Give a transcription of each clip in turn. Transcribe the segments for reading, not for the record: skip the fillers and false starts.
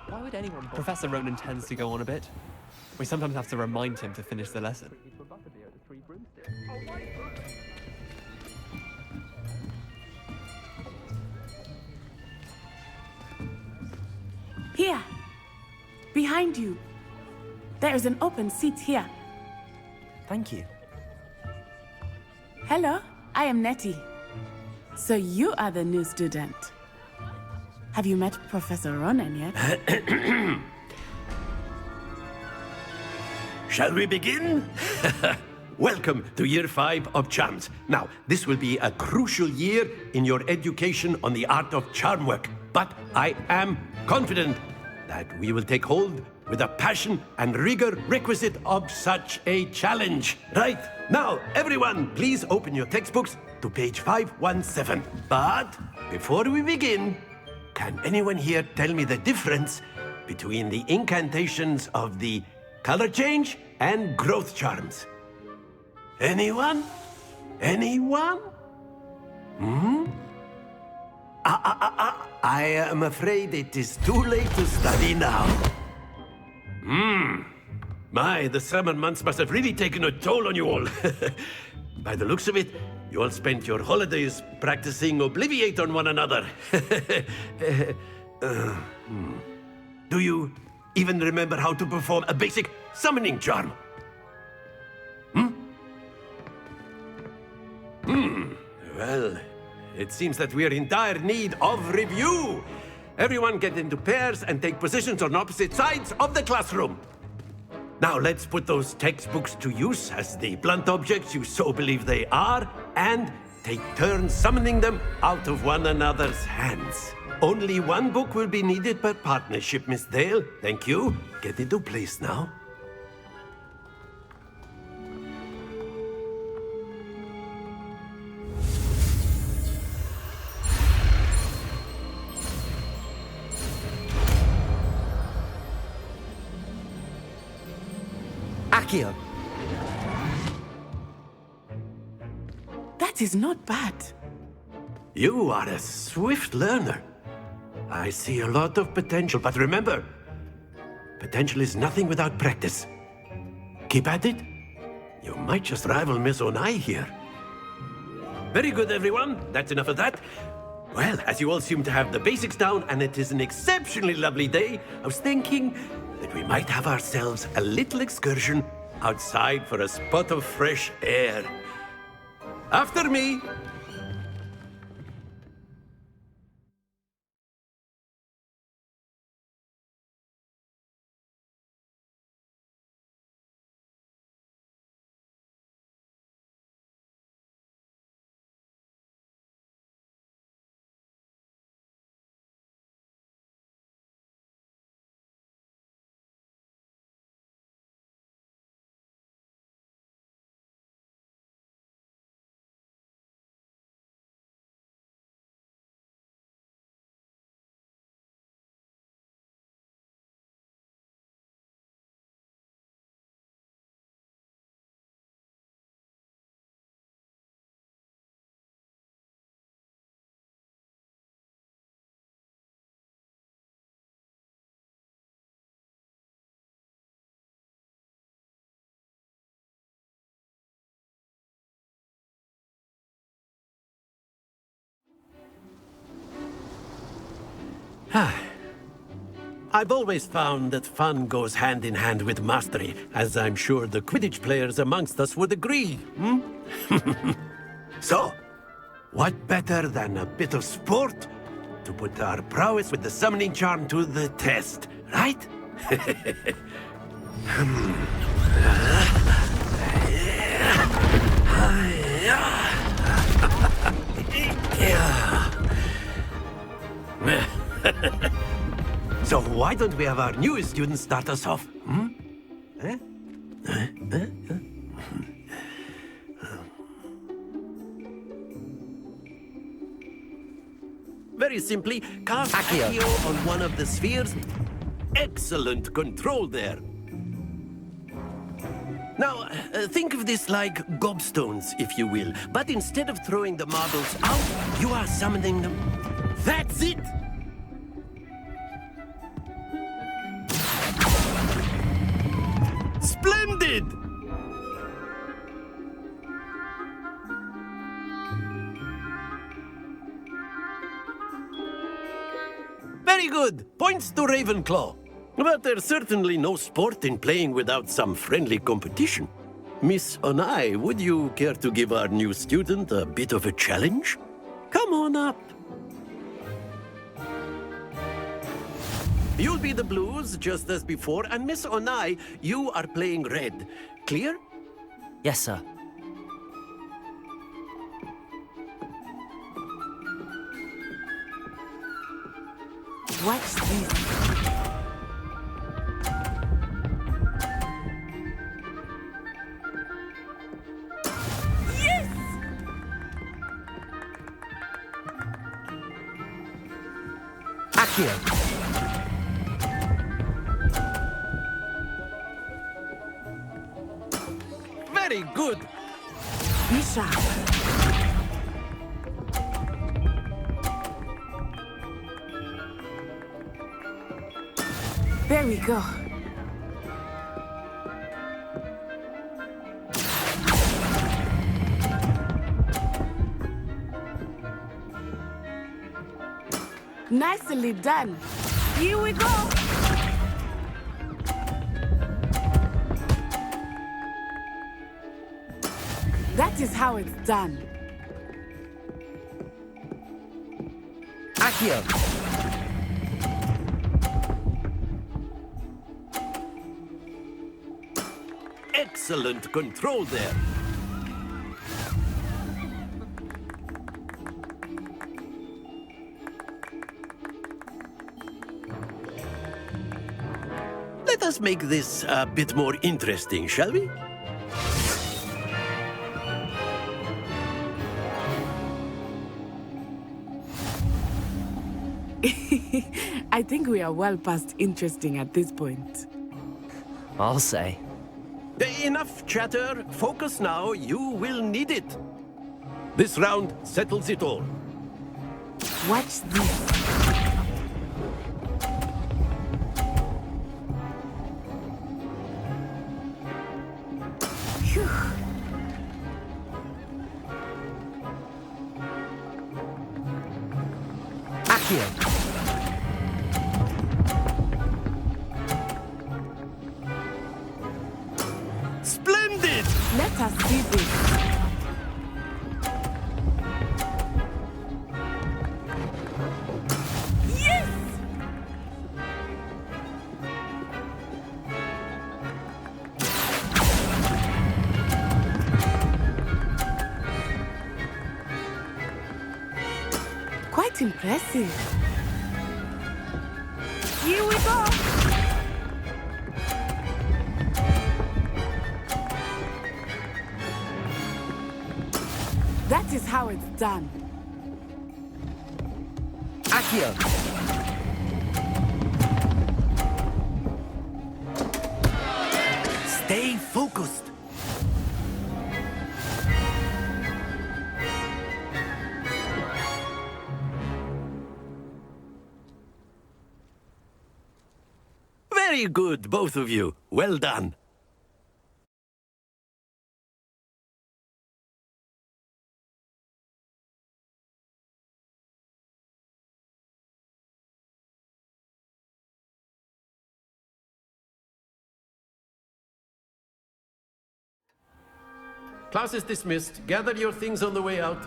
Why would anyone? Professor Ronan tends to go on a bit. We sometimes have to remind him to finish the lesson. Here, behind you. There is an open seat here. Thank you. Hello, I am Nettie. So you are the new student. Have you met Professor Ronan yet? Shall we begin? Welcome to Year 5 of Charms. Now, this will be a crucial year in your education on the art of charm work. But I am confident that we will take hold with the passion and rigor requisite of such a challenge. Right, now, everyone, please open your textbooks to page 517. But before we begin, can anyone here tell me the difference between the incantations of the color change and growth charms? Anyone? Anyone? I am afraid it is too late to study now. My, the summer months must have really taken a toll on you all. By the looks of it, you all spent your holidays practicing Obliviate on one another. Do you even remember how to perform a basic summoning charm? Well, it seems that we are in dire need of review. Everyone get into pairs and take positions on opposite sides of the classroom. Now let's put those textbooks to use as the blunt objects you so believe they are, and take turns summoning them out of one another's hands. Only one book will be needed per partnership, Miss Dale. Thank you. Get into place now. Accio. That is not bad. You are a swift learner. I see a lot of potential, but remember, potential is nothing without practice. Keep at it. You might just rival Miss Onai here. Very good, everyone. That's enough of that. Well, as you all seem to have the basics down, and it is an exceptionally lovely day, I was thinking that we might have ourselves a little excursion outside for a spot of fresh air. After me. I've always found that fun goes hand in hand with mastery, as I'm sure the Quidditch players amongst us would agree, So, what better than a bit of sport to put our prowess with the summoning charm to the test, right? So why don't we have our newest student start us off? Very simply cast Accio. Accio on one of the spheres. Excellent control there. Now, think of this like gobstones, if you will. But instead of throwing the marbles out, you are summoning them. That's it! Splendid! Very good. Points to Ravenclaw. But there's certainly no sport in playing without some friendly competition. Miss Onai, would you care to give our new student a bit of a challenge? Come on up. You'll be the blues, just as before, and Miss Onai, you are playing red. Clear? Yes, sir. Watch this. Accio. Very good. Be sharp. There we go. Nicely done. Here we go. That is how it's done. Accio. Excellent control there. Let us make this a bit more interesting, shall we? I think we are well past interesting at this point. I'll say. Enough chatter. Focus now. You will need it. This round settles it all. Watch this. Phew. Accio. Splendid! Let us see this. Yes! Quite impressive. Here we go. That is how it's done. Accio. Stay focused. Very good, both of you. Well done. Class is dismissed. Gather your things on the way out.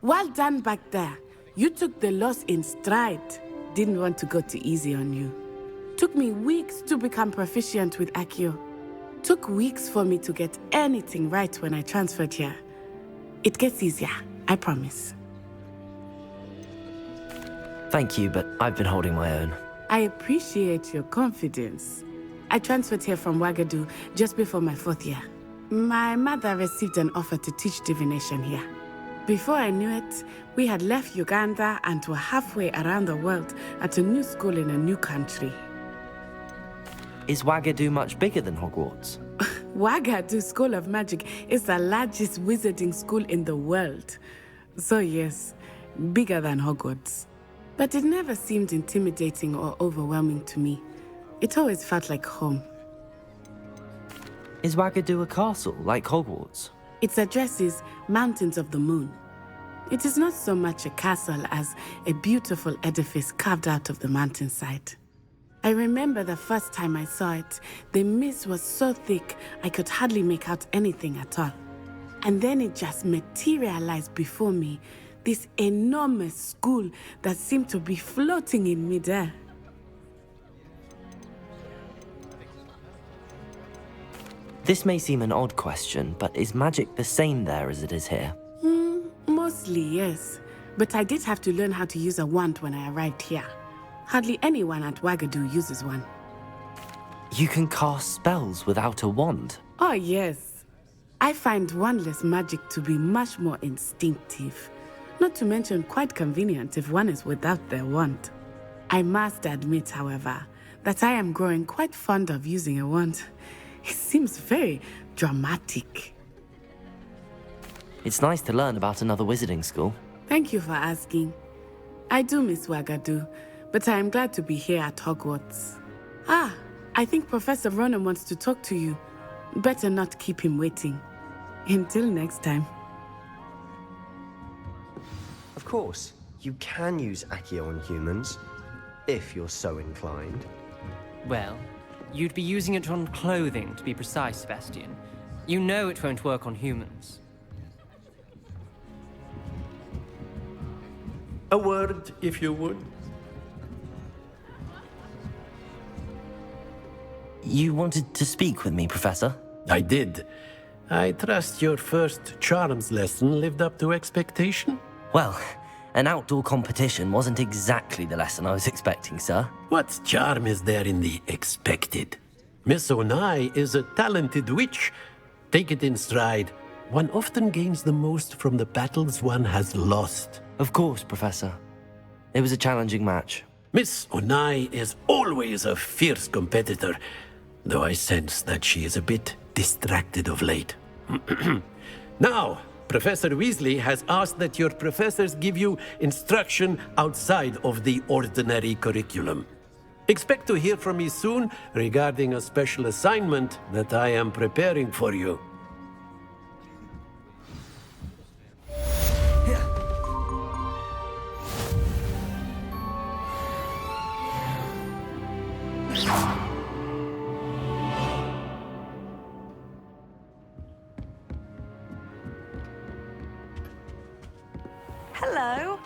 Well done back there. You took the loss in stride. Didn't want to go too easy on you. Took me weeks to become proficient with Accio. Took weeks for me to get anything right when I transferred here. It gets easier, I promise. Thank you, but I've been holding my own. I appreciate your confidence. I transferred here from Ouagadougou just before my 4th year. My mother received an offer to teach divination here. Before I knew it, we had left Uganda and were halfway around the world at a new school in a new country. Is Wagadu much bigger than Hogwarts? Wagadu School of Magic is the largest wizarding school in the world. So yes, bigger than Hogwarts. But it never seemed intimidating or overwhelming to me. It always felt like home. Is Wagadu a castle, like Hogwarts? Its address is Mountains of the Moon. It is not so much a castle as a beautiful edifice carved out of the mountainside. I remember the first time I saw it, the mist was so thick I could hardly make out anything at all. And then it just materialized before me, this enormous school that seemed to be floating in midair. This may seem an odd question, but is magic the same there as it is here? Mostly, yes. But I did have to learn how to use a wand when I arrived here. Hardly anyone at Wagadu uses one. You can cast spells without a wand? Oh, yes. I find wandless magic to be much more instinctive. Not to mention quite convenient if one is without their wand. I must admit, however, that I am growing quite fond of using a wand. It seems very dramatic. It's nice to learn about another wizarding school. Thank you for asking. I do miss Wagadu, but I am glad to be here at Hogwarts. I think Professor Ronan wants to talk to you. Better not keep him waiting. Until next time. Of course, you can use Accio on humans, if you're so inclined. Well, you'd be using it on clothing, to be precise, Sebastian. You know it won't work on humans. A word, if you would. You wanted to speak with me, Professor? I did. I trust your first charms lesson lived up to expectation? Well, an outdoor competition wasn't exactly the lesson I was expecting, sir. What charm is there in the expected? Miss Onai is a talented witch. Take it in stride. One often gains the most from the battles one has lost. Of course, Professor. It was a challenging match. Miss Onai is always a fierce competitor, though I sense that she is a bit distracted of late. Now, Professor Weasley has asked that your professors give you instruction outside of the ordinary curriculum. Expect to hear from me soon regarding a special assignment that I am preparing for you. Hello.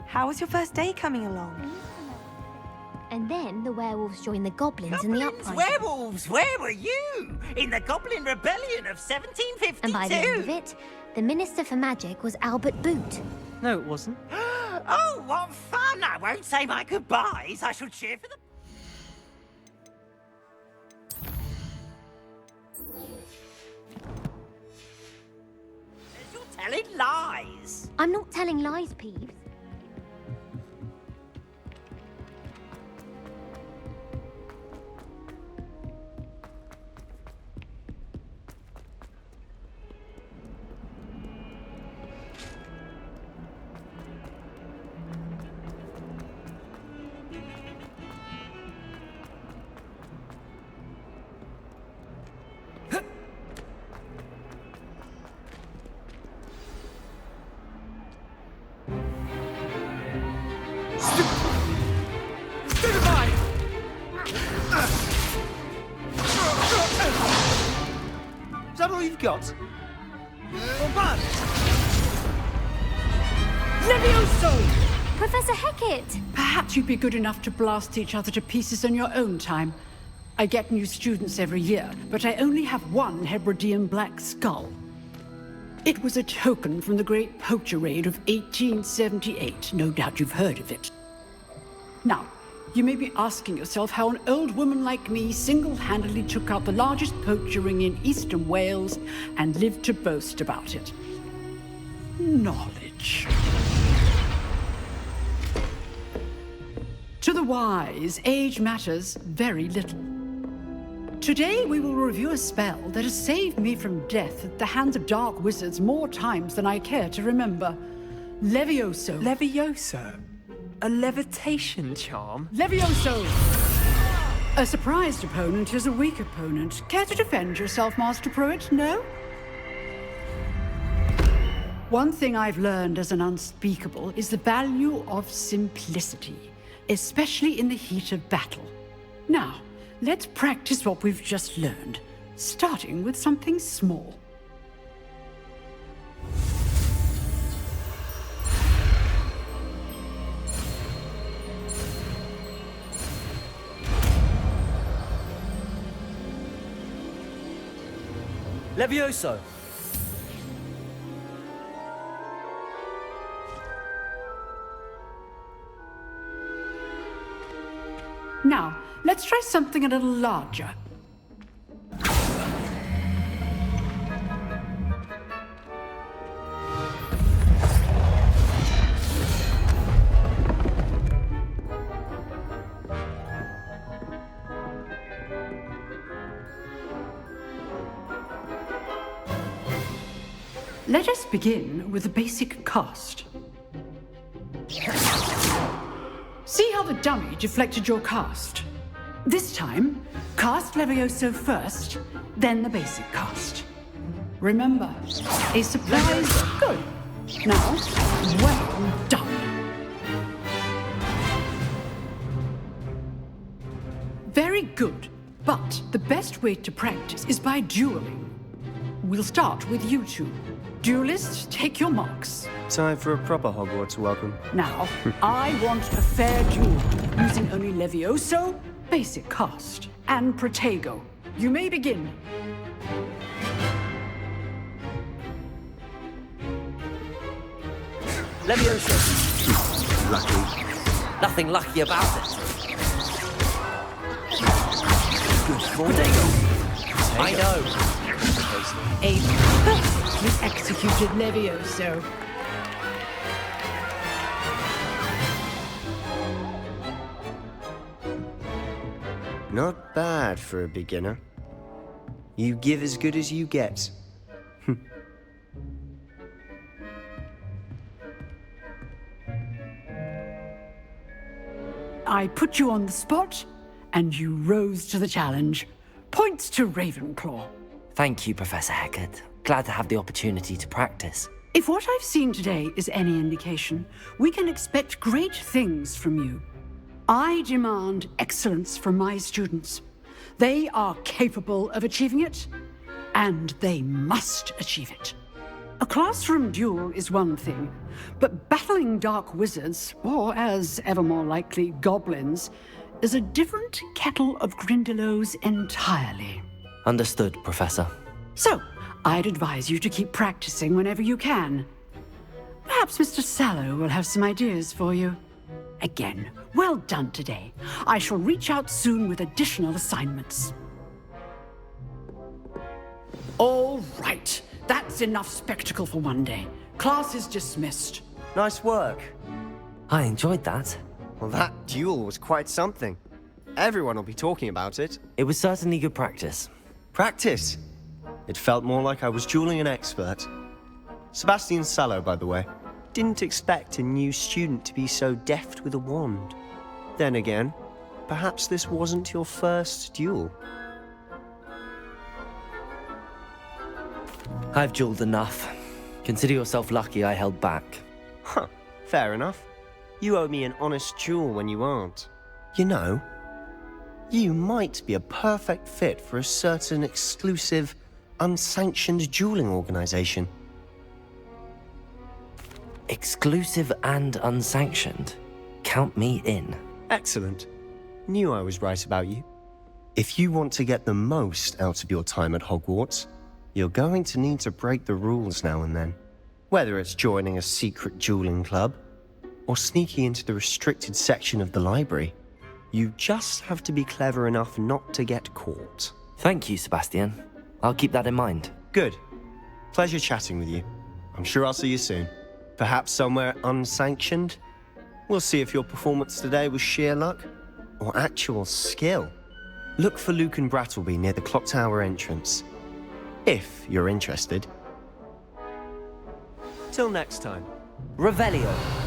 How was your first day coming along? And then the werewolves joined the goblins in the uprising. Werewolves, where were you? In the Goblin Rebellion of 1752? And by the end of it, the Minister for Magic was Albert Boot. No, it wasn't. Oh, what fun! I won't say my goodbyes. I shall cheer for the... You're telling lies. I'm not telling lies, Peeves. Is that all you've got? Professor Hecat! Perhaps you'd be good enough to blast each other to pieces in your own time. I get new students every year, but I only have one Hebridean black skull. It was a token from the Great Poacher Raid of 1878. No doubt you've heard of it. Now, you may be asking yourself how an old woman like me single-handedly took out the largest poacher ring in eastern Wales and lived to boast about it. Knowledge. speech. To the wise, age matters very little. Today we will review a spell that has saved me from death at the hands of dark wizards more times than I care to remember. Levioso. Levioso? A levitation charm? Levioso! A surprised opponent is a weak opponent. Care to defend yourself, Master Pruitt? No? One thing I've learned as an unspeakable is the value of simplicity, especially in the heat of battle. Now, let's practice what we've just learned, starting with something small. Levioso! Now, let's try something a little larger. Let us begin with the basic cast. See how the dummy deflected your cast? This time, cast Levioso first, then the basic cast. Remember, a surprise. Good. Now, well done. Very good, but the best way to practice is by dueling. We'll start with you two. Duelists, take your marks. Time for a proper Hogwarts welcome. Now, I want a fair duel, using only Levioso, basic cast, and Protego. You may begin. Levioso! Lucky. Nothing lucky about it. Protego! I know. A perfectly executed Levioso. Not bad for a beginner. You give as good as you get. I put you on the spot, and you rose to the challenge. Points to Ravenclaw. Thank you, Professor Hecat. Glad to have the opportunity to practice. If what I've seen today is any indication, we can expect great things from you. I demand excellence from my students. They are capable of achieving it, and they must achieve it. A classroom duel is one thing, but battling dark wizards, or as ever more likely, goblins, is a different kettle of Grindylows entirely. Understood, Professor. So, I'd advise you to keep practicing whenever you can. Perhaps Mr. Sallow will have some ideas for you. Again, well done today. I shall reach out soon with additional assignments. All right. That's enough spectacle for one day. Class is dismissed. Nice work. I enjoyed that. Well, that duel was quite something. Everyone will be talking about it. It was certainly good practice. Practice? It felt more like I was dueling an expert. Sebastian Sallow, by the way. Didn't expect a new student to be so deft with a wand. Then again, perhaps this wasn't your first duel. I've dueled enough. Consider yourself lucky I held back. Huh, fair enough. You owe me an honest duel when you aren't. You know, you might be a perfect fit for a certain exclusive, unsanctioned dueling organization. Exclusive and unsanctioned. Count me in. Excellent. Knew I was right about you. If you want to get the most out of your time at Hogwarts, you're going to need to break the rules now and then. Whether it's joining a secret dueling club, or sneaking into the restricted section of the library, you just have to be clever enough not to get caught. Thank you, Sebastian. I'll keep that in mind. Good. Pleasure chatting with you. I'm sure I'll see you soon. Perhaps somewhere unsanctioned? We'll see if your performance today was sheer luck or actual skill. Look for Luke and Brattleby near the clock tower entrance, if you're interested. Till next time, Revelio.